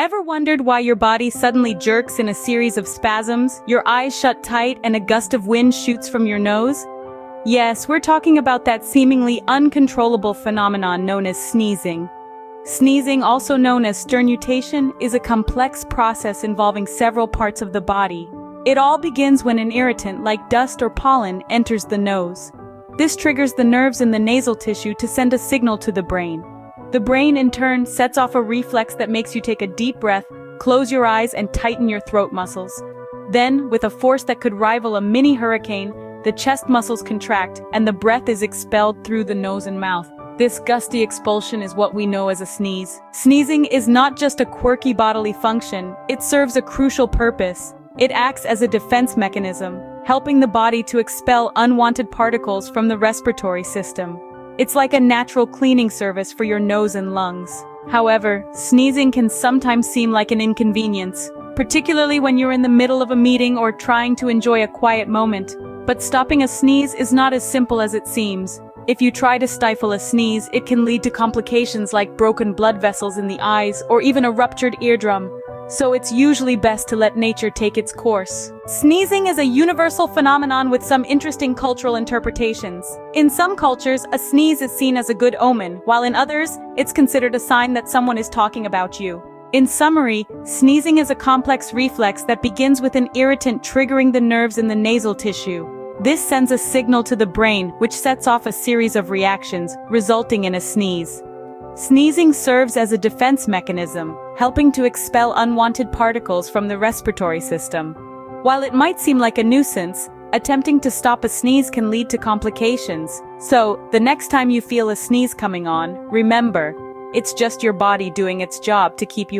Ever wondered why your body suddenly jerks in a series of spasms, your eyes shut tight, and a gust of wind shoots from your nose? Yes, we're talking about that seemingly uncontrollable phenomenon known as sneezing. Sneezing, also known as sternutation, is a complex process involving several parts of the body. It all begins when an irritant like dust or pollen enters the nose. This triggers the nerves in the nasal tissue to send a signal to the brain. The brain, in turn, sets off a reflex that makes you take a deep breath, close your eyes, and tighten your throat muscles. Then, with a force that could rival a mini hurricane, the chest muscles contract, and the breath is expelled through the nose and mouth. This gusty expulsion is what we know as a sneeze. Sneezing is not just a quirky bodily function, it serves a crucial purpose. It acts as a defense mechanism, helping the body to expel unwanted particles from the respiratory system. It's like a natural cleaning service for your nose and lungs. However, sneezing can sometimes seem like an inconvenience, particularly when you're in the middle of a meeting or trying to enjoy a quiet moment. But stopping a sneeze is not as simple as it seems. If you try to stifle a sneeze, it can lead to complications like broken blood vessels in the eyes or even a ruptured eardrum. So it's usually best to let nature take its course. Sneezing is a universal phenomenon with some interesting cultural interpretations. In some cultures, a sneeze is seen as a good omen, while in others, it's considered a sign that someone is talking about you. In summary, sneezing is a complex reflex that begins with an irritant triggering the nerves in the nasal tissue. This sends a signal to the brain, which sets off a series of reactions, resulting in a sneeze. Sneezing serves as a defense mechanism, helping to expel unwanted particles from the respiratory system. While it might seem like a nuisance, attempting to stop a sneeze can lead to complications. So, the next time you feel a sneeze coming on, remember, it's just your body doing its job to keep you healthy.